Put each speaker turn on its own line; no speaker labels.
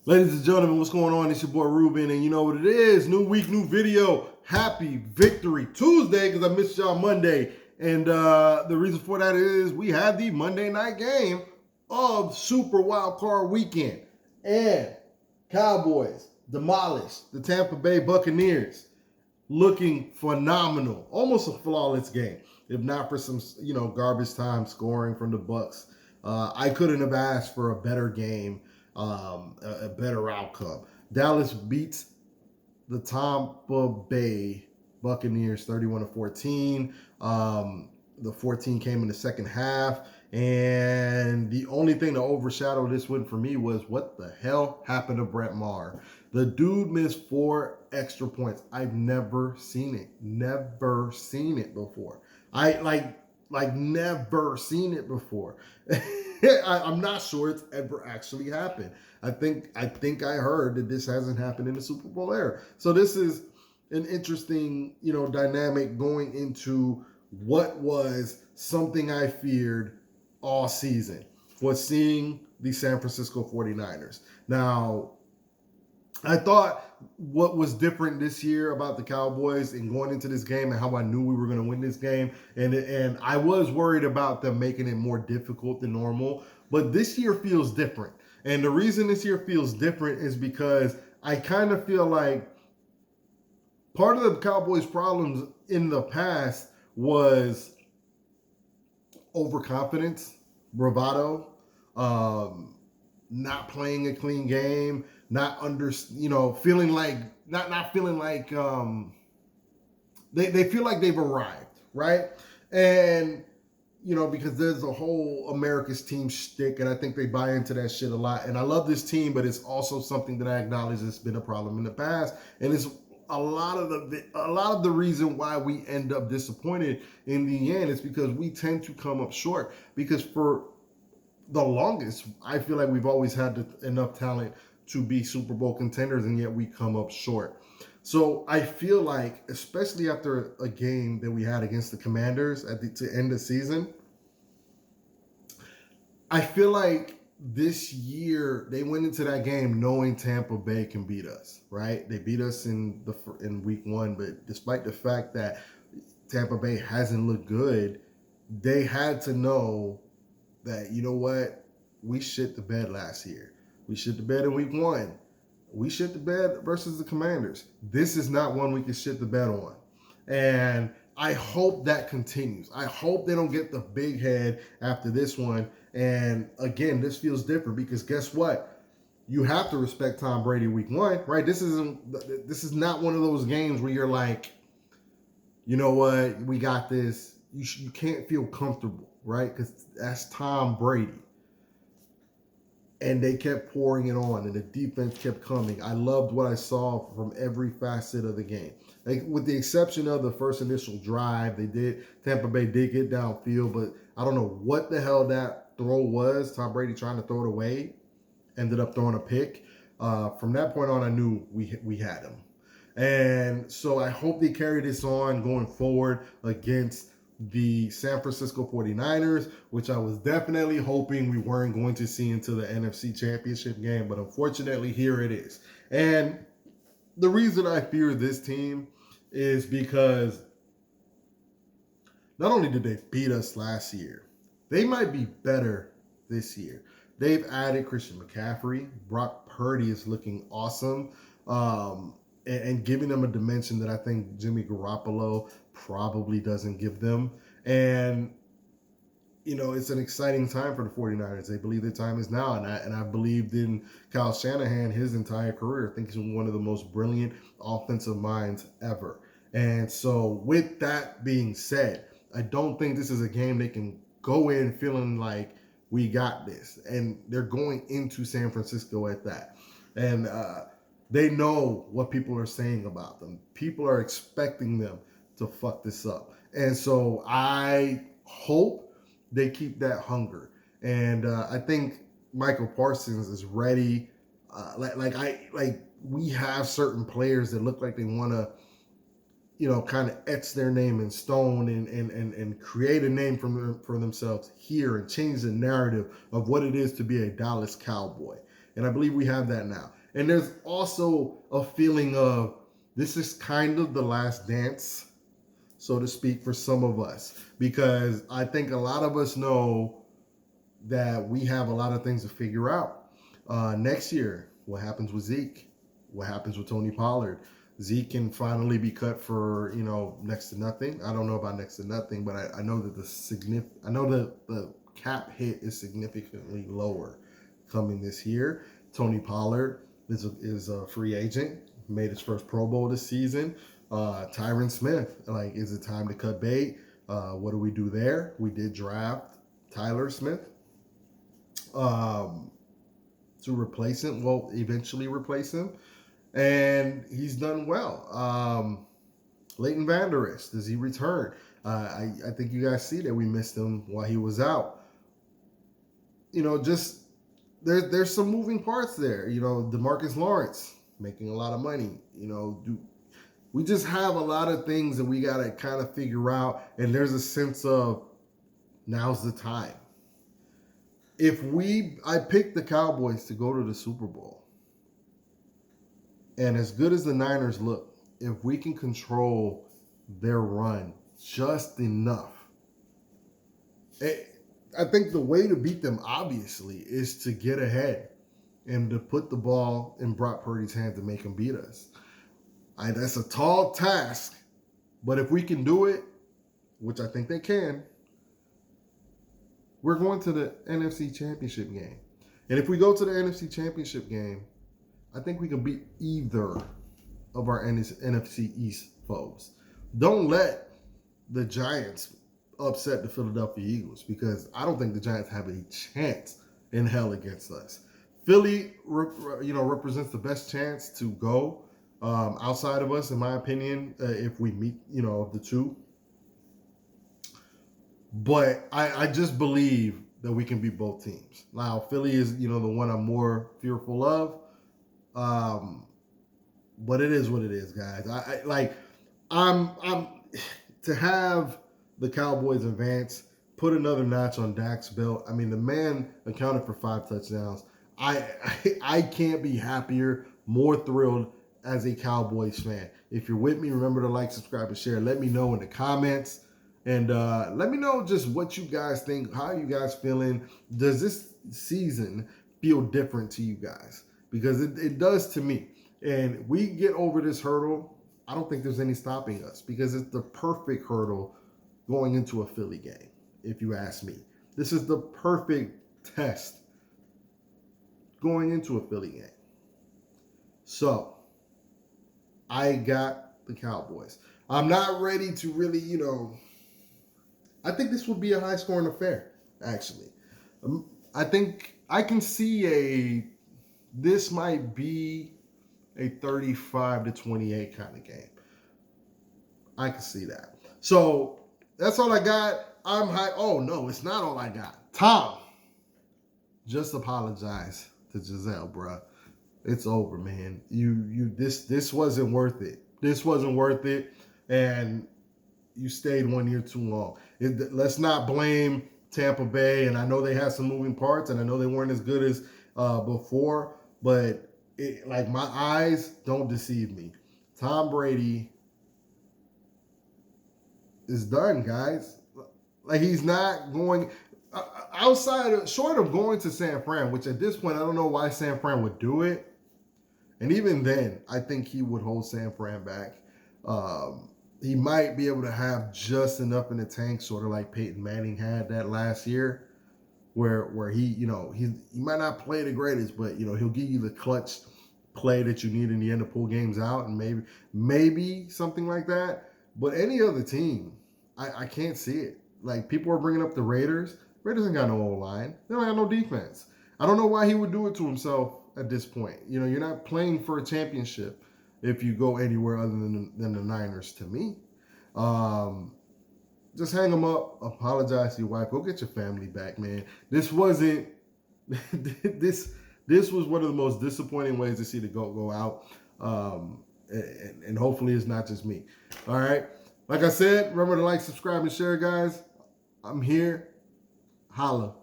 Ladies and gentlemen, what's going on? It's your boy Ruben, and you know what it is. New week, new video. Happy Victory Tuesday, because I missed y'all Monday. And the reason for that is we had the Monday night game of Super Wild Card Weekend. And Cowboys demolished the Tampa Bay Buccaneers, looking phenomenal. Almost a flawless game, if not for some, garbage time scoring from the Bucs. I couldn't have asked for a better game, a better outcome. Dallas beats the Tampa Bay Buccaneers 31-14. The 14 came in the second half. And the only thing to overshadow this win for me was what the hell happened to Brett Maher. The dude missed 4 extra points. I've never seen it. Never seen it before. I never seen it before. I'm not sure it's ever actually happened. I think I heard that this hasn't happened in the Super Bowl era. So this is an interesting, dynamic going into what was something I feared all season, was seeing the San Francisco 49ers. Now, I thought what was different this year about the Cowboys and going into this game and how I knew we were going to win this game, and I was worried about them making it more difficult than normal, but this year feels different. And the reason this year feels different is because I kind of feel like part of the Cowboys' problems in the past was overconfidence, bravado, not playing a clean game, feeling like not feeling like they feel like they've arrived, right? And because there's a whole America's team shtick, and I think they buy into that shit a lot. And I love this team, but it's also something that I acknowledge has been a problem in the past, and it's a lot of the reason why we end up disappointed in the end is because we tend to come up short. Because for the longest, I feel like we've always had enough talent to be Super Bowl contenders, and yet we come up short. So I feel like, especially after a game that we had against the Commanders to end the season, I feel like this year they went into that game knowing Tampa Bay can beat us, right? They beat us in week 1, but despite the fact that Tampa Bay hasn't looked good, they had to know that, you know what, we shit the bed last year. We shit the bed in week 1. We shit the bed versus the Commanders. This is not one we can shit the bed on. And I hope that continues. I hope they don't get the big head after this one. And again, this feels different because guess what? You have to respect Tom Brady week 1, right? This is not one of those games where you're like, you know what, we got this. You can't feel comfortable, right? Because that's Tom Brady. And they kept pouring it on, and the defense kept coming. I loved what I saw from every facet of the game. Like, with the exception of the first initial drive, Tampa Bay did get downfield, but I don't know what the hell that throw was. Tom Brady trying to throw it away, ended up throwing a pick. From that point on, I knew we had him. And so I hope they carry this on going forward against the San Francisco 49ers, which I was definitely hoping we weren't going to see until the NFC Championship game, but unfortunately here it is. And the reason I fear this team is because not only did they beat us last year, they might be better this year. They've added Christian McCaffrey. Brock Purdy is looking awesome. And giving them a dimension that I think Jimmy Garoppolo probably doesn't give them. And, it's an exciting time for the 49ers. They believe their time is now. And I believed in Kyle Shanahan his entire career. I think he's one of the most brilliant offensive minds ever. And so with that being said, I don't think this is a game they can go in feeling like we got this. And they're going into San Francisco at that. And, they know what people are saying about them. People are expecting them to fuck this up. And so I hope they keep that hunger. And I think Michael Parsons is ready. We have certain players that look like they want to, kind of etch their name in stone and create a name for themselves here and change the narrative of what it is to be a Dallas Cowboy. And I believe we have that now. And there's also a feeling of this is kind of the last dance, so to speak, for some of us. Because I think a lot of us know that we have a lot of things to figure out. Next year, what happens with Zeke? What happens with Tony Pollard? Zeke can finally be cut for, next to nothing. I don't know about next to nothing, but I know that the cap hit is significantly lower coming this year. Tony Pollard is a free agent, made his first Pro Bowl this season. Tyron Smith, is it time to cut bait? What do we do there? We did draft Tyler Smith to replace him. Well, eventually replace him. And he's done well. Leighton Vander Esch, does he return? I think you guys see that we missed him while he was out. Just there's some moving parts there. DeMarcus Lawrence making a lot of money. We just have a lot of things that we got to kind of figure out. And there's a sense of now's the time. I picked the Cowboys to go to the Super Bowl. And as good as the Niners look, if we can control their run just enough, I think the way to beat them, obviously, is to get ahead and to put the ball in Brock Purdy's hands and make him beat us. That's a tall task, but if we can do it, which I think they can, we're going to the NFC Championship game. And if we go to the NFC Championship game, I think we can beat either of our NFC East foes. Don't let the Giants upset the Philadelphia Eagles, because I don't think the Giants have a chance in hell against us. Philly, represents the best chance to go outside of us, in my opinion, if we meet, of the two. But I just believe that we can beat both teams. Now, Philly is, the one I'm more fearful of. But it is what it is, guys. I'm to have the Cowboys advance, put another notch on Dak's belt. I mean, the man accounted for 5 touchdowns. I can't be happier, more thrilled as a Cowboys fan. If you're with me, remember to like, subscribe, and share. Let me know in the comments. And let me know just what you guys think. How are you guys feeling? Does this season feel different to you guys? Because it does to me. And we get over this hurdle, I don't think there's any stopping us, because it's the perfect hurdle going into a Philly game, if you ask me. This is the perfect test going into a Philly game. So, I got the Cowboys. I'm not ready to really, I think this would be a high-scoring affair, actually. I think I can see this might be a 35-28 kind of game. I can see that. So that's all I got. I'm high. Oh no, it's not all I got. Tom, just apologize to Giselle, bro. It's over, man. This wasn't worth it. This wasn't worth it, and you stayed 1 year too long. Let's not blame Tampa Bay, and I know they had some moving parts, and I know they weren't as good as before. But my eyes don't deceive me. Tom Brady is done, guys. He's not going short of going to San Fran, which at this point I don't know why San Fran would do it. And even then, I think he would hold San Fran back. He might be able to have just enough in the tank, sort of like Peyton Manning had that last year. Where he might not play the greatest, but he'll give you the clutch play that you need in the end to pull games out, and maybe something like that. But any other team, I can't see it. People are bringing up the Raiders. Raiders ain't got no O-line. They don't have no defense. I don't know why he would do it to himself at this point. You're not playing for a championship if you go anywhere other than the Niners, to me. Just hang them up. Apologize to your wife. Go get your family back, man. This wasn't. This was one of the most disappointing ways to see the GOAT go out. And hopefully it's not just me. All right. Like I said, remember to like, subscribe, and share, guys. I'm here. Holla.